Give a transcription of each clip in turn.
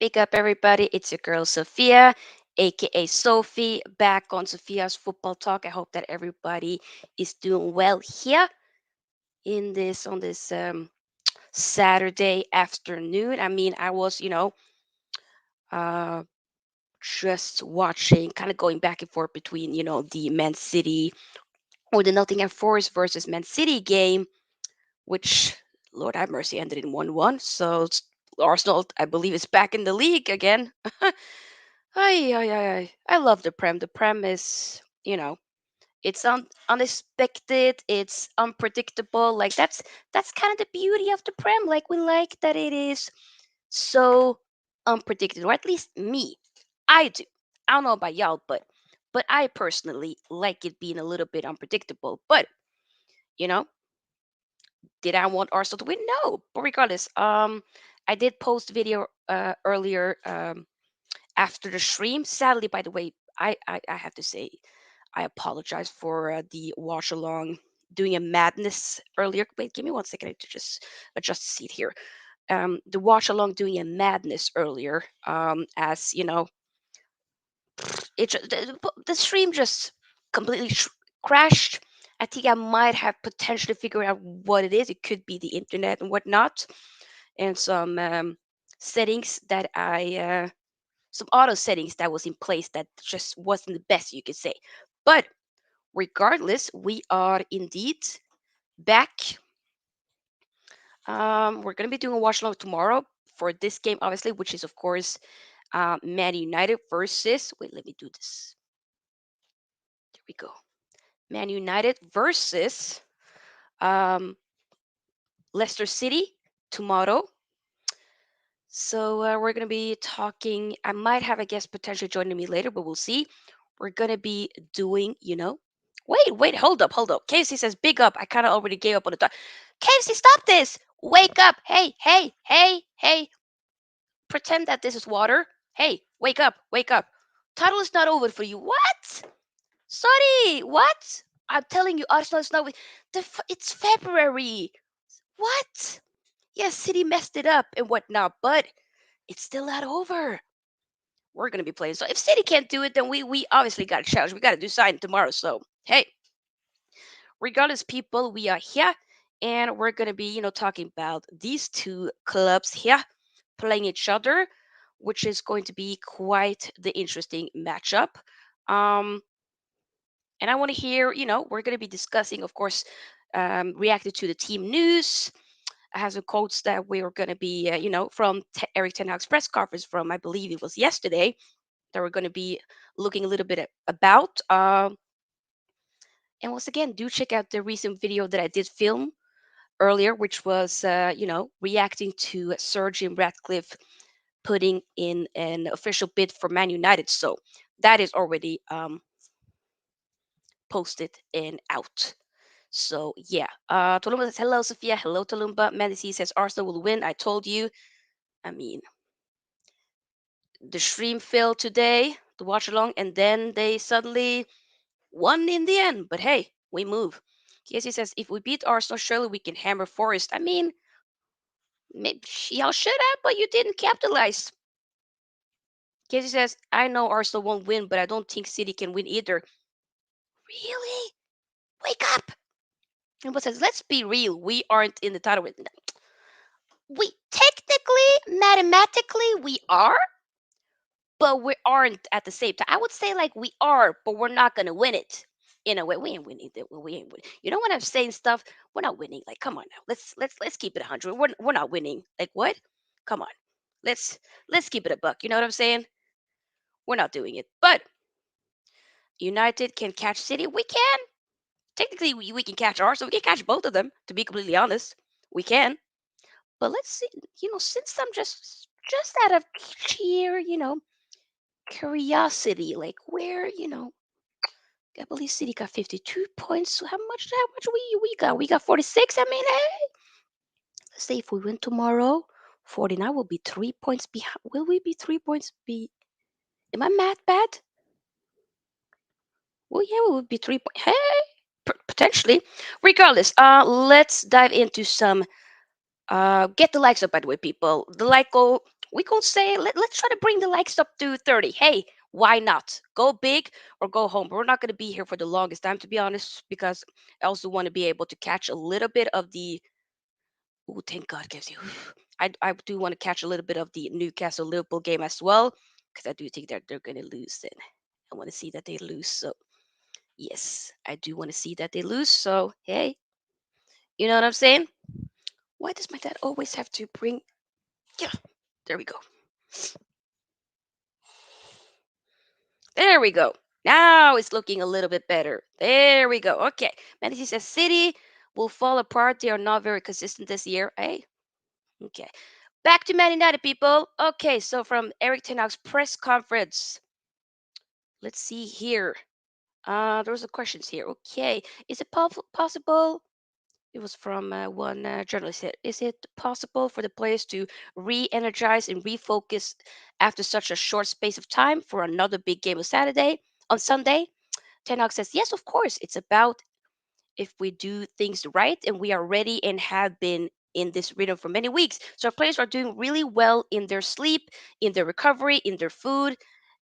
Big up, everybody. It's your girl, Sofia, aka Sophie, back on Sophia's Football Talk. I hope that everybody is doing well here on this Saturday afternoon. I mean, I was, uh, just watching, kind of going back and forth between, the Man City or the Nottingham Forest versus Man City game, which, Lord have mercy, ended in 1-1. So Arsenal, I believe, is back in the league again. Ay, ay, ay, ay. I love the Prem. The Prem is, it's unexpected. It's unpredictable. Like that's kind of the beauty of the Prem. Like we like that it is so unpredictable, or at least me. I do. I don't know about y'all, but I personally like it being a little bit unpredictable. But you know, did I want Arsenal to win? No. But regardless, I did post video earlier after the stream. Sadly, by the way, I have to say I apologize for the watch along doing a madness earlier. Wait, give me 1 second to just adjust the seat here. The watch along doing a madness earlier, as you know, the stream just completely crashed. I think I might have potentially figured out what it is. It could be the internet and whatnot, and some settings that some auto settings that was in place that just wasn't the best you could say. But regardless, we are indeed back. We're gonna be doing a watch along tomorrow for this game, obviously, which is of course Man United versus. Wait, let me do this. There we go. Man United versus um, Leicester City tomorrow. So we're gonna be talking. I might have a guest potentially joining me later, but we'll see. We're gonna be doing, Wait, hold up. Casey says, "Big up." I kind of already gave up on the thought. Casey, stop this! Wake up! Hey, hey, hey, hey! Pretend that this is water. Hey, wake up, wake up! Title is not over for you. What? Sorry, what? I'm telling you, Arsenal is not. It's February. What? Yes, City messed it up and whatnot, but it's still not over. We're gonna be playing. So if City can't do it, then we obviously got a challenge. We got to do something tomorrow. So hey, regardless, people, we are here, and we're gonna be talking about these two clubs here playing each other, which is going to be quite the interesting matchup. Um, and I want to hear, we're going to be discussing, of course, reacting to the team news. I have some quotes that we are going to be, from Eric Ten Hag's press conference from, I believe it was yesterday, that we're going to be looking a little bit about. And once again, do check out the recent video that I did film earlier, which was, reacting to Sir Jim Ratcliffe putting in an official bid for Man United. So that is already posted and out. So yeah, Tolumba says hello, Sophia. Hello, Tolumba. Medici says Arsenal will win. I told you. I mean, the stream failed today, the watch along, and then they suddenly won in the end. But hey, we move. Casey says if we beat Arsenal, surely we can hammer Forest. I mean, maybe y'all should have, but you didn't capitalize. Casey says I know Arsenal won't win, but I don't think City can win either. Really? Wake up! And what says let's be real, we aren't in the title. We technically, mathematically, we are, but we aren't at the same time. I would say like we are, but we're not gonna win it. In a way, we ain't winning. We ain't winning. You know when I'm saying stuff, we're not winning. Like, come on now, let's keep it 100. We're not winning. Like what? Come on, let's let's keep it a buck. You know what I'm saying? We're not doing it. But United can catch City. We can technically we can catch Arsenal. We can catch both of them. To be completely honest, we can. But let's see. Since I'm just out of sheer curiosity, like where I believe City got 52 points. So how much we got? We got 46. I mean, hey, let's say if we win tomorrow, 49 will be 3 points behind. Will we be 3 points be? Am I math bad? Well, yeah, we would be 3 points. Hey, potentially. Regardless, let's dive into some. Get the likes up, by the way, people. The like goal We could say let's try to bring the likes up to 30. Hey, why not? Go big or go home. But we're not going to be here for the longest time, to be honest, because I also want to be able to catch a little bit of the. Oh, thank God, gives you. I do want to catch a little bit of the Newcastle Liverpool game as well, because I do think that they're going to lose. Then I want to see that they lose. So yes, I do want to see that they lose. So hey, you know what I'm saying? Why does my dad always have to bring? Yeah, there we go. There we go. Now it's looking a little bit better. There we go. Okay. Maddison says City will fall apart. They are not very consistent this year. Hey. Okay. Back to Man United, people. Okay, so from Eric Ten Hag's press conference. Let's see here. There was a questions here. Okay. Is it possible? It was from one journalist here. Is it possible for the players to re-energize and refocus after such a short space of time for another big game on Sunday? Ten Hag says, yes, of course. It's about if we do things right and we are ready and have been in this rhythm for many weeks. So our players are doing really well in their sleep, in their recovery, in their food,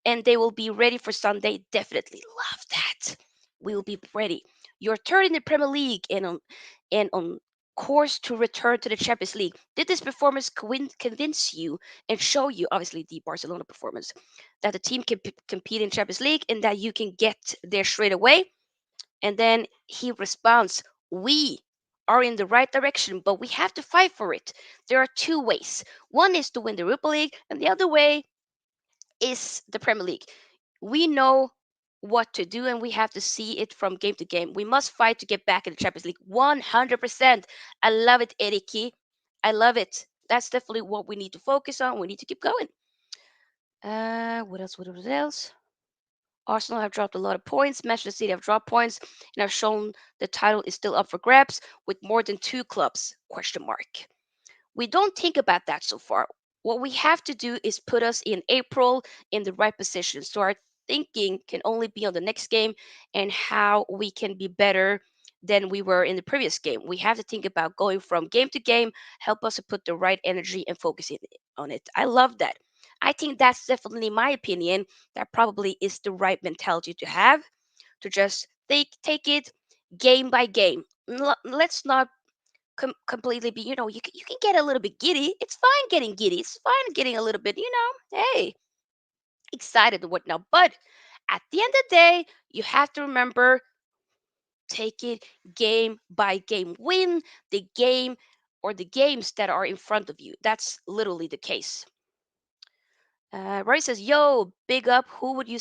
and they will be ready for Sunday. Definitely love that. We will be ready. You're third in the Premier League and on course to return to the Champions League. Did this performance convince you and show you, obviously the Barcelona performance, that the team can compete in Champions League and that you can get there straight away? And then he responds, we are in the right direction, but we have to fight for it. There are two ways. One is to win the Europa League, and the other way is the Premier League. We know what to do, and we have to see it from game to game. We must fight to get back in the Champions League 100%. I love it, Eriki. I love it. That's definitely what we need to focus on. We need to keep going. What else? What else? Arsenal have dropped a lot of points. Manchester City have dropped points and have shown the title is still up for grabs with more than two clubs? Question mark. We don't think about that so far. What we have to do is put us in April in the right position. So our thinking can only be on the next game and how we can be better than we were in the previous game. We have to think about going from game to game, help us to put the right energy and focus on it. I love that. I think that's definitely my opinion. That probably is the right mentality to have, to just take it game by game. Let's not completely be, you can get a little bit giddy. It's fine getting giddy. It's fine getting a little bit, hey, excited and whatnot. But at the end of the day, you have to remember, take it game by game. Win the game or the games that are in front of you. That's literally the case. Roy says, yo, big up. Who would you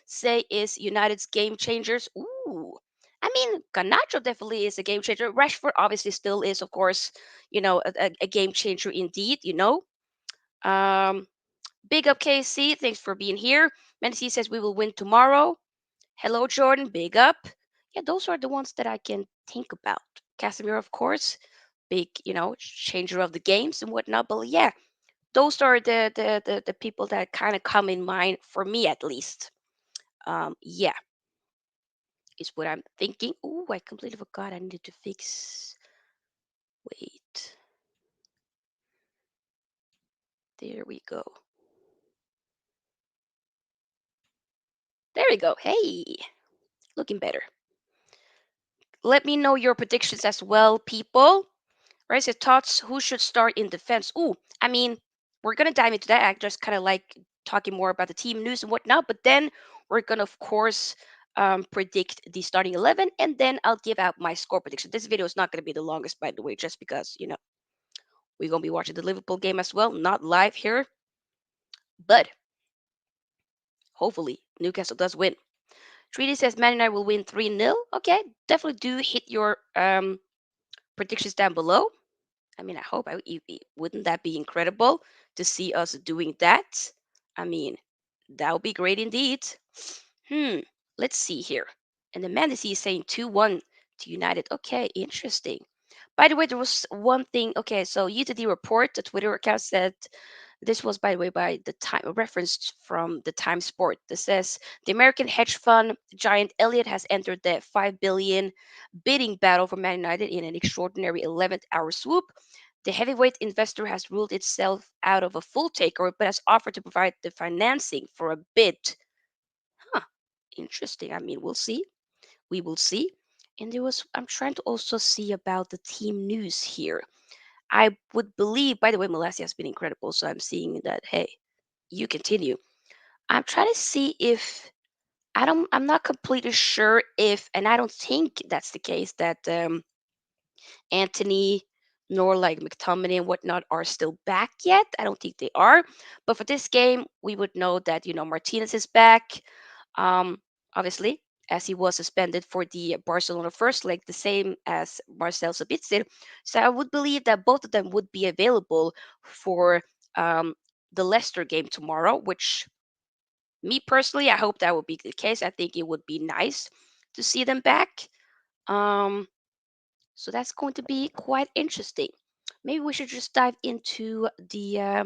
say is United's game changers? Ooh. I mean, Canacho definitely is a game changer. Rashford obviously still is, of course, a game changer indeed, Um, Big up, KC. Thanks for being here. Mency says we will win tomorrow. Hello, Jordan. Big up. Yeah, those are the ones that I can think about. Casemiro, of course. Big, changer of the games and whatnot. But yeah, those are the people that kind of come in mind for me at least. Yeah, is what I'm thinking. Oh, I completely forgot. I needed to fix. Wait, there we go. There we go. Hey, looking better. Let me know your predictions as well, people. Right, so thoughts who should start in defense. Ooh, I mean, we're gonna dive into that. I just kind of like talking more about the team news and whatnot, but then we're gonna, of course, predict the starting 11, and then I'll give out my score prediction. This video is not gonna be the longest, by the way, just because we're gonna be watching the Liverpool game as well, not live here, but hopefully Newcastle does win. Treaty says Man United will win 3-0. Okay, definitely do hit your predictions down below. I mean, I hope wouldn't that be incredible to see us doing that? I mean, that would be great indeed. Hmm. Let's see here. And the Mandacy is saying 2-1 to United. Okay, interesting. By the way, there was one thing. Okay, so UTD report, the Twitter account said this was, by the way, by the time referenced from the Time Sport. That says the American hedge fund giant Elliott has entered the 5 billion bidding battle for Man United in an extraordinary 11th hour swoop. The heavyweight investor has ruled itself out of a full takeover, but has offered to provide the financing for a bid. Huh. Interesting. I mean, we'll see. We will see. And I'm trying to also see about the team news here. I would believe, by the way, Malaysia has been incredible. So I'm seeing that, hey, you continue. I'm trying to see if I'm not completely sure if, and I don't think that's the case, that Antony nor like McTominay and whatnot are still back yet. I don't think they are. But for this game, we would know that, Martinez is back. Obviously, as he was suspended for the Barcelona first leg, the same as Marcel Sabitzer. So I would believe that both of them would be available for um, the Leicester game tomorrow, which me personally, I hope that would be the case. I think it would be nice to see them back. Um, so that's going to be quite interesting. Maybe we should just dive into the. Let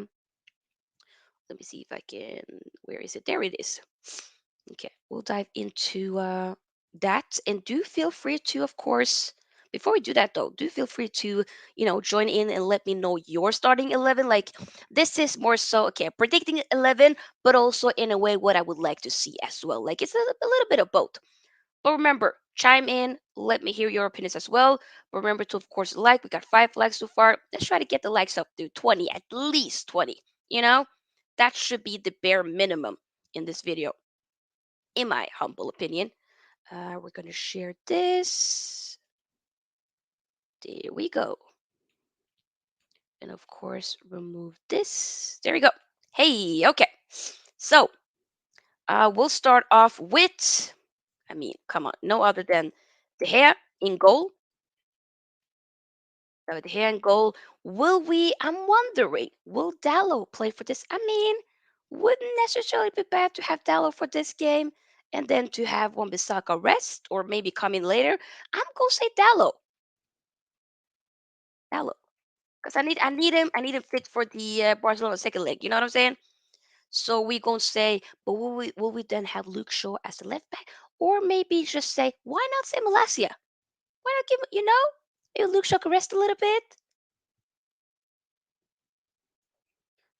me see if I can. Where is it? There it is. Okay, we'll dive into that, and do feel free to, of course. Before we do that, though, do feel free to, join in and let me know your starting 11. Like, this is more so, okay, predicting 11, but also in a way what I would like to see as well. Like, it's a little bit of both. But remember, chime in. Let me hear your opinions as well. But remember to, of course, like. We got 5 likes so far. Let's try to get the likes up to 20, at least 20. You know, that should be the bare minimum in this video, in my humble opinion. We're going to share this. There we go. And of course, remove this. There we go. Hey, okay. So we'll start off with, I mean, come on, no other than De Gea in goal. De Gea in goal. I'm wondering, will Dallo play for this? I mean, wouldn't necessarily be bad to have Dallo for this game and then to have Wan-Bissaka rest or maybe come in later. I'm going to say Dallo. Dallo. Because I need him fit for the Barcelona second leg. You know what I'm saying? So we gonna say, but will we then have Luke Shaw as the left back, or maybe just say, why not say Malasia? Why not give maybe Luke Shaw can rest a little bit,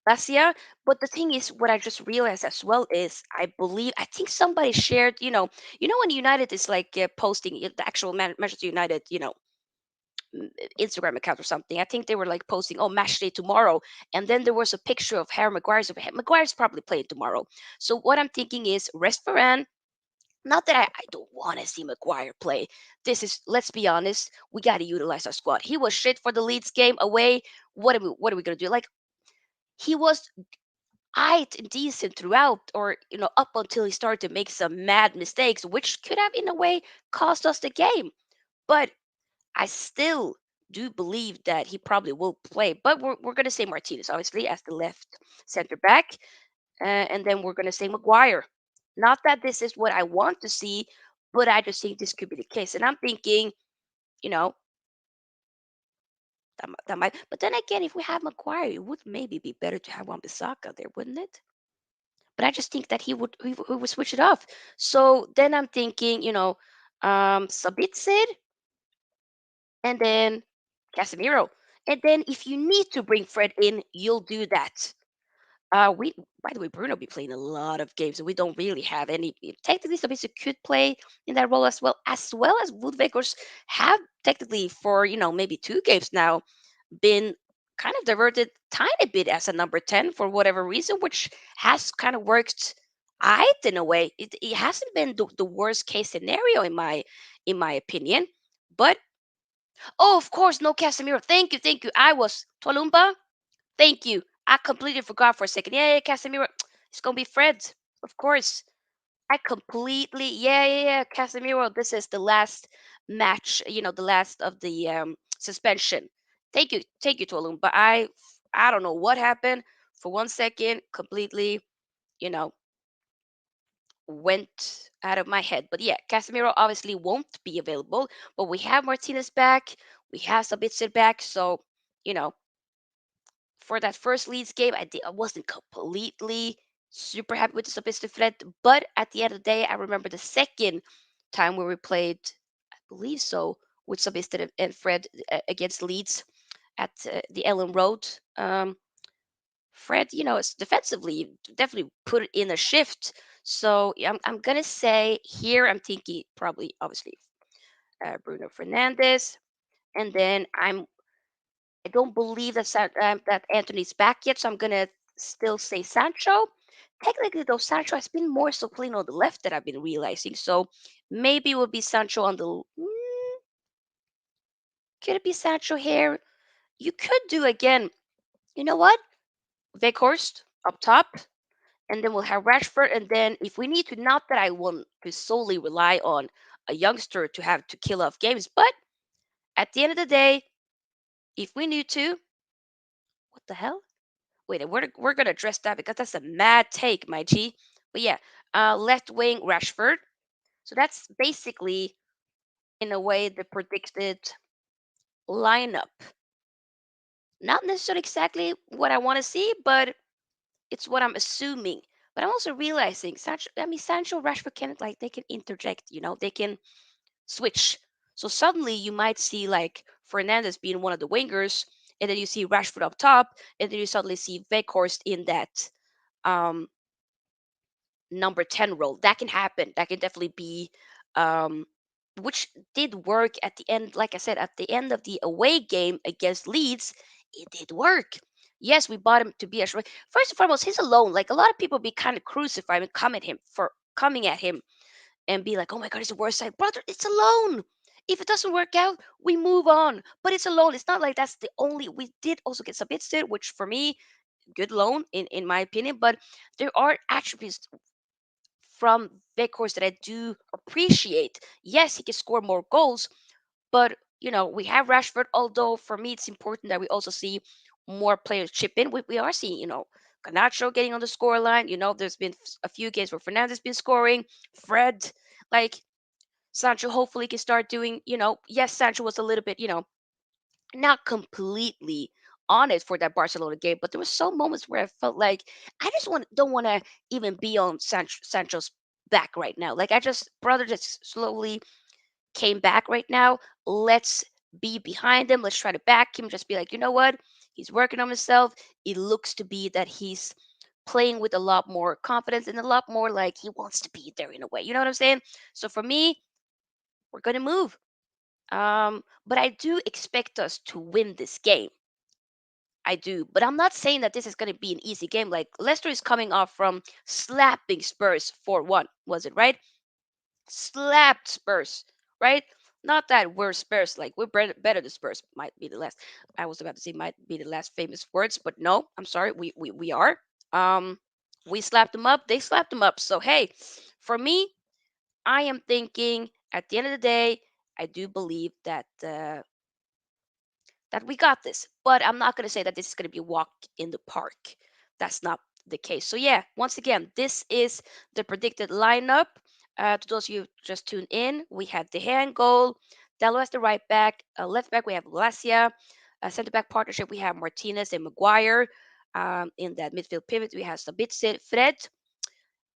Malasia. But the thing is, what I just realized as well is, I think somebody shared, when United is like posting the actual Manchester United, Instagram account or something. I think they were like posting, "Oh, match day tomorrow," and then there was a picture of Harry Maguire. So Maguire's probably playing tomorrow. So what I'm thinking is rest Varane. Not that I don't want to see Maguire play. Let's be honest, we got to utilize our squad. He was shit for the Leeds game away. What are we gonna do? Like, he was eyed and decent throughout, or up until he started to make some mad mistakes, which could have in a way cost us the game. But I still do believe that he probably will play, but we're going to say Martinez, obviously, as the left center back. And then we're going to say Maguire. Not that this is what I want to see, but I just think this could be the case. And I'm thinking, you know, that might. But then again, if we have Maguire, it would maybe be better to have Wan-Bissaka there, wouldn't it? But I just think that he would switch it off. So then I'm thinking, Sabitzer and then Casemiro. And then if you need to bring Fred in, you'll do that. We By the way, Bruno be playing a lot of games, and we don't really have any. Technically, Sabitzer could play in that role as Woodvekers have technically for maybe 2 games now been kind of diverted tiny bit as a number 10 for whatever reason, which has kind of worked out in a way. It hasn't been the worst case scenario in my opinion, but oh, of course, no Casemiro. Thank you, thank you. I was Tolumba. Thank you. I completely forgot for a second. Yeah, yeah, Casemiro. It's gonna be Fred, of course. I completely, yeah, yeah, yeah. Casemiro. This is the last match. The last of the suspension. Thank you, Tolumba. I don't know what happened for 1 second. Completely, you know, went out of my head. But yeah, Casemiro obviously won't be available. But we have Martinez back. We have Sabitzer back. So, you know, for that first Leeds game, I wasn't completely super happy with the Sabitzer threat. But at the end of the day, I remember the second time where we played, I believe so, with Sabitzer and Fred against Leeds. at the Ellen Road. Fred, is defensively definitely put in a shift. So yeah, I'm gonna say here I'm thinking probably obviously Bruno Fernandez, and then I don't believe that Anthony's back yet, so I'm gonna still say Sancho. Technically, though, Sancho has been more so playing on the left that I've been realizing. So maybe it would be Sancho on the. Could it be Sancho here? You could do again. You know what? Veghorst up top, and then we'll have Rashford. And then if we need to, not that I want to solely rely on a youngster to have to kill off games, but at the end of the day, if we need to, what the hell? Wait, we're gonna address that because that's a mad take, my G. But yeah, left wing Rashford. So that's basically, in a way, the predicted lineup. Not necessarily exactly what I want to see, but it's what I'm assuming. But I'm also realizing Sancho. I mean, Sancho, Rashford can like they can interject. They can switch. So suddenly you might see like Fernandez being one of the wingers, and then you see Rashford up top, and then you suddenly see Weghorst in that um, number 10 role. That can happen. That can definitely be, um, which did work at the end. Like I said, at the end of the away game against Leeds, it did work. Yes, we bought him to be a first and foremost. He's alone. Like a lot of people be kind of crucifying and coming at him and be like, "Oh my God, he's the worst side, brother." It's alone. If it doesn't work out, we move on. But it's alone. It's not like that's the only. We did also get Sabitzer, which for me, good loan in my opinion. But there are attributes from Weghorst that I do appreciate. Yes, he can score more goals, but we have Rashford. Although for me, it's important that we also see more players chip in. We are seeing, Garnacho getting on the score line. There's been a few games where Fernandez been scoring. Fred, like Sancho, hopefully can start doing. Yes, Sancho was a little bit, not completely on it for that Barcelona game, but there were some moments where I felt like I just don't want to even be on Sancho's back right now. Like I just brother just slowly came back right now. Let's be behind him. Let's try to back him. Just be like, you know what? He's working on himself. It looks to be that he's playing with a lot more confidence and a lot more like he wants to be there in a way. You know what I'm saying? So for me, we're gonna move. But I do expect us to win this game. I do, but I'm not saying that this is going to be an easy game. Like Leicester is coming off from slapping Spurs 4-1, was it right? Slapped Spurs, right? Not that we're Spurs, like we're better than Spurs. Might be the last. I was about to say might be the last famous words, but no, I'm sorry. We are. Um, we slapped them up. They slapped them up. So hey, for me, I am thinking at the end of the day, I do believe that we got this. But I'm not going to say that this is going to be a walk in the park. That's not the case. So, yeah, once again, this is the predicted lineup. To those of you just tuned in, we have De Gea in goal, Dallo as the right back, left back, we have Lasia. Center back partnership, we have Martinez and Maguire. In that midfield pivot, we have Sabitzer, Fred,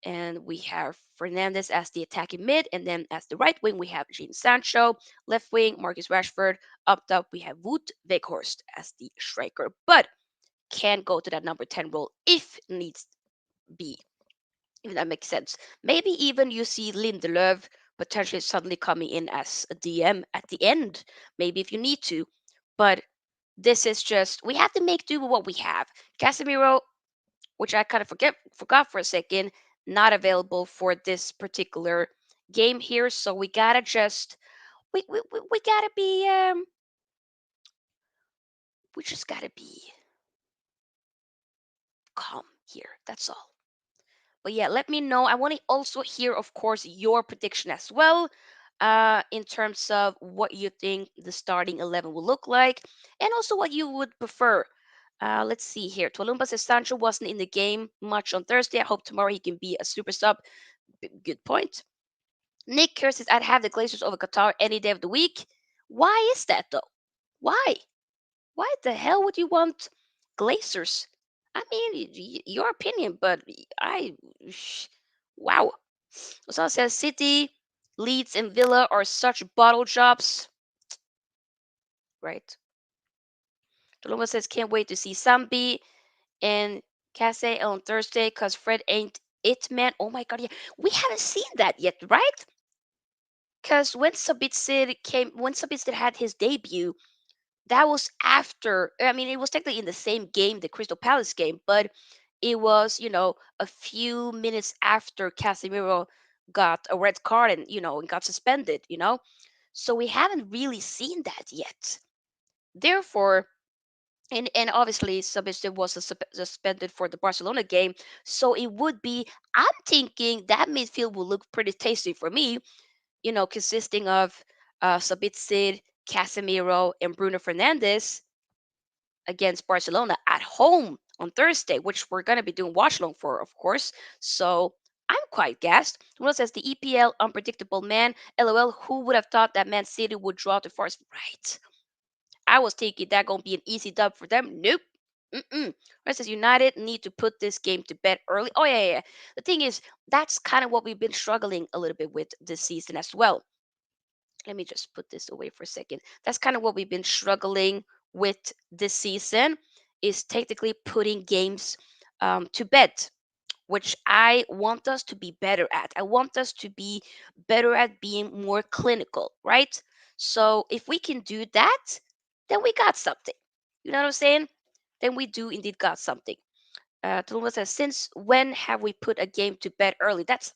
and we have Fernandez as the attacking mid, and then as the right wing we have Jadon Sancho, left wing Marcus Rashford, up top we have Wout Weghorst as the striker, but can go to that number 10 role if needs be, if that makes sense. Maybe even you see Lindelöf potentially suddenly coming in as a DM at the end, maybe if you need to, but this is just we have to make do with what we have. Casemiro, which I kind of forgot for a second, not available for this particular game here. So we gotta just we gotta be we just gotta be calm here. That's all. But yeah, let me know. I want to also hear, of course, your prediction as well. In terms of what you think the starting 11 will look like, and also what you would prefer. Let's see here. Tolumba says Sancho wasn't in the game much on Thursday. I hope tomorrow he can be a super sub. Good point. Nick curses I'd have the Glazers over Qatar any day of the week. Why is that though? Why? Why the hell would you want Glazers? I mean, your opinion, but I. Wow. Osama says City, Leeds, and Villa are such bottle jobs. Right. Paloma says, can't wait to see Sambi and Case on Thursday because Fred ain't it, man. Oh my God, yeah. We haven't seen that yet, right? Because when Sabitzer had his debut, that was after, I mean, it was technically in the same game, the Crystal Palace game, but it was, a few minutes after Casemiro got a red card and, and got suspended. So we haven't really seen that yet. Therefore, and obviously Sabitzer was suspended for the Barcelona game, so it would be. I'm thinking that midfield will look pretty tasty for me. Consisting of Sabitzer, Casemiro, and Bruno Fernandes against Barcelona at home on Thursday, which we're going to be doing watch along for, of course. So I'm quite gassed. Someone says the EPL unpredictable man. LOL. Who would have thought that Man City would draw the Forest? Right. I was thinking that gonna be an easy dub for them. Nope. Mm-mm. Versus United need to put this game to bed early. Oh yeah, yeah, yeah. The thing is, that's kind of what we've been struggling a little bit with this season as well. Let me just put this away for a second. That's kind of what we've been struggling with this season, is technically putting games to bed, which I want us to be better at. I want us to be better at being more clinical, right? So if we can do that, then we got something. You know what I'm saying? Then we do indeed got something. Tuluma says, since when have we put a game to bed early? That's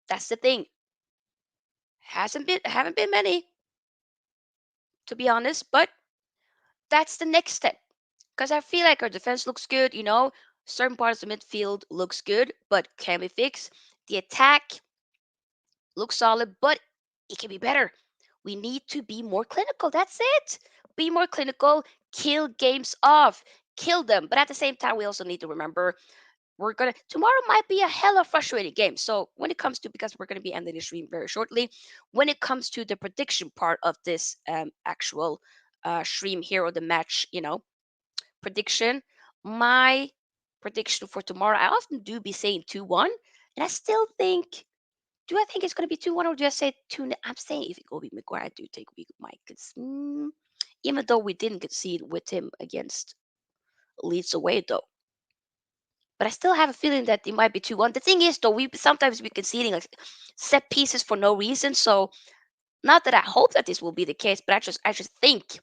the thing. Haven't been many, to be honest, but that's the next step. Because I feel like our defense looks good. Certain parts of the midfield looks good, but can be fixed. The attack looks solid, but it can be better. We need to be more clinical. That's it. Be more clinical, kill games off, kill them. But at the same time, we also need to remember tomorrow might be a hella frustrating game. So when it comes to, because we're gonna be ending the stream very shortly, when it comes to the prediction part of this actual stream here, or the match, prediction, my prediction for tomorrow, I often do be saying 2-1, and I still think, do I think it's going to be 2-1, or do I say 2? I'm saying if it go with Maguire, I do think we might even though we didn't concede with him against Leeds away, though. But I still have a feeling that it might be 2-1. The thing is, though, we sometimes be conceding like set pieces for no reason. So not that I hope that this will be the case, but I just think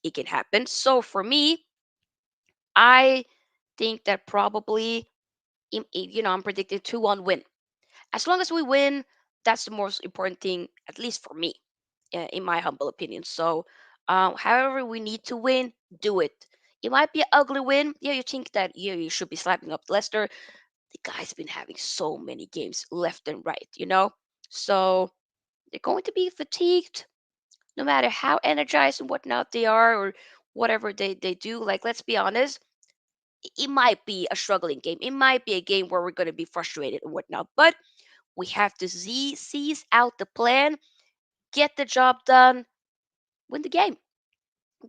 it can happen. So for me, I think that probably I'm predicting 2-1 win. As long as we win, that's the most important thing, at least for me, in my humble opinion. So, however we need to win, do it. It might be an ugly win. Yeah, you think that you should be slapping up Leicester. The guy's been having so many games left and right. So they're going to be fatigued, no matter how energized and whatnot they are, or whatever they do. Like, let's be honest, it might be a struggling game. It might be a game where we're going to be frustrated and whatnot. But we have to seize out the plan, get the job done, win the game,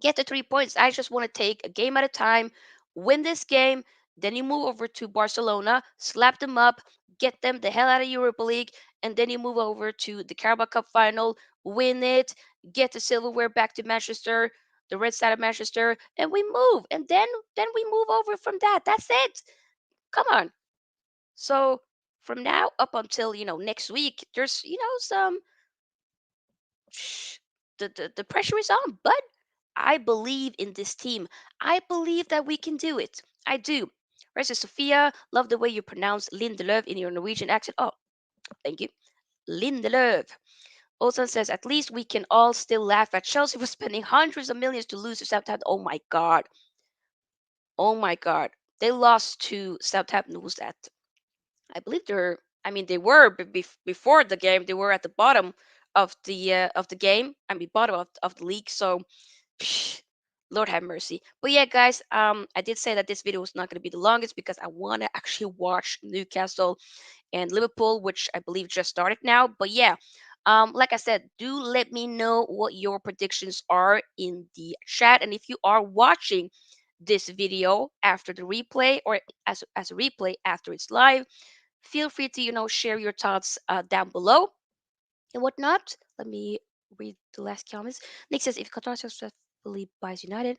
get the 3 points. I just want to take a game at a time, win this game, then you move over to Barcelona, slap them up, get them the hell out of Europa League, and then you move over to the Carabao Cup final, win it, get the silverware back to Manchester, the red side of Manchester, and we move. And then we move over from that. That's it. Come on. So from now up until next week, there's some the pressure is on, but I believe in this team. I believe that we can do it. I do. Right, so Sofia, love the way you pronounce Lindelöf in your Norwegian accent. Oh, thank you. Lindelöf. Also says, at least we can all still laugh at Chelsea for spending hundreds of millions to lose to Southampton. Oh my God. Oh my God. They lost to Southampton. Who's that? I believe I mean, they were before the game. They were at the bottom of the game. I mean, bottom of the league. So, psh, Lord have mercy. But yeah, guys, I did say that this video was not going to be the longest because I want to actually watch Newcastle and Liverpool, which I believe just started now. But yeah, like I said, do let me know what your predictions are in the chat, and if you are watching this video after the replay, or as a replay after it's live, feel free to share your thoughts down below and whatnot. Let me read the last comments. Nick says, if Qatar successfully buys United,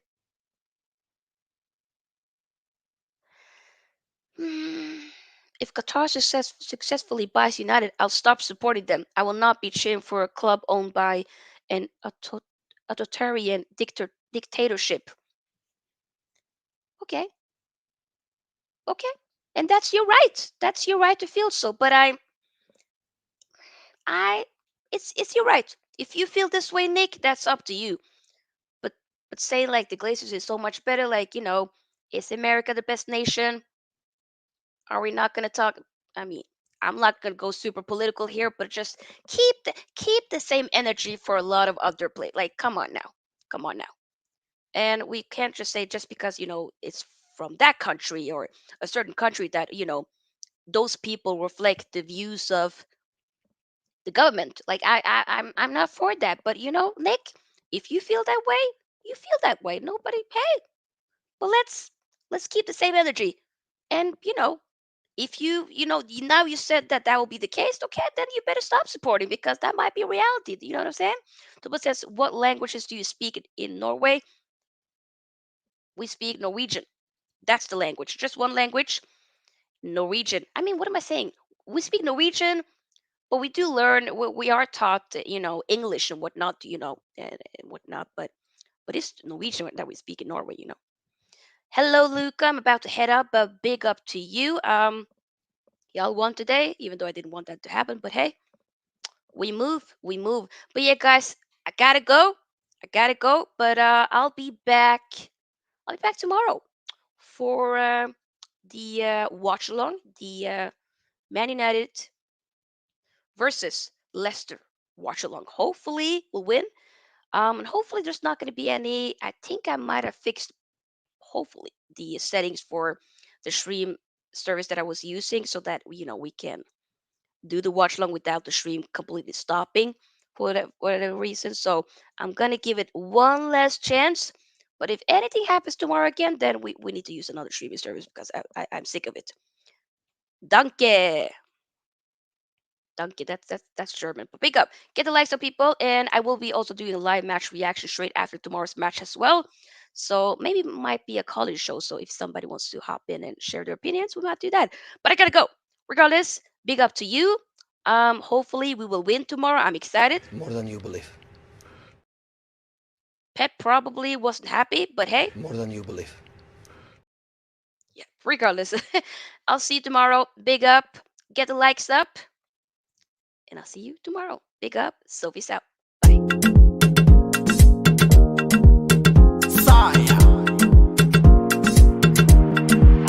Hmm, if Qatar successfully buys United, I'll stop supporting them. I will not be cheering for a club owned by an authoritarian dictatorship. Okay, okay, and that's your right. That's your right to feel so. But I, it's your right. If you feel this way, Nick, that's up to you. But but say like the Glazers is so much better. Like is America the best nation? Are we not gonna talk? I mean, I'm not gonna go super political here, but just keep the same energy for a lot of other play. Like, come on now, and we can't just say just because it's from that country or a certain country that those people reflect the views of the government. Like, I'm not for that, but Nick, if you feel that way, you feel that way. Nobody, hey, but let's keep the same energy, and if now you said that will be the case, okay, then you better stop supporting because that might be reality. You know what I'm saying? Someone says, what languages do you speak in Norway? We speak Norwegian. That's the language. Just one language, Norwegian. I mean, what am I saying? We speak Norwegian, but we do learn. We are taught, English and whatnot. And whatnot. But it's Norwegian that we speak in Norway. Hello, Luca. I'm about to head up. But big up to you. Y'all won today, even though I didn't want that to happen. But hey, we move. But yeah, guys, I gotta go. But I'll be back tomorrow for the watch along, the Man United versus Leicester watch along. Hopefully we'll win. And hopefully there's not going to be any. I think I might have fixed, hopefully, the settings for the stream service that I was using so that we can do the watch along without the stream completely stopping for whatever reason. So I'm gonna give it one last chance. But if anything happens tomorrow again, then we need to use another streaming service because I'm sick of it. Danke. Danke. That's German. But big up. Get the likes up, people. And I will be also doing a live match reaction straight after tomorrow's match as well. So maybe it might be a college show. So if somebody wants to hop in and share their opinions, we might do that. But I gotta go. Regardless, big up to you. Hopefully we will win tomorrow. I'm excited. More than you believe. Pep probably wasn't happy, but hey, More than you believe. yeah, regardless. I'll see you tomorrow. Big up. Get the likes up. And I'll see you tomorrow. Big up. Sophie's out. Bye.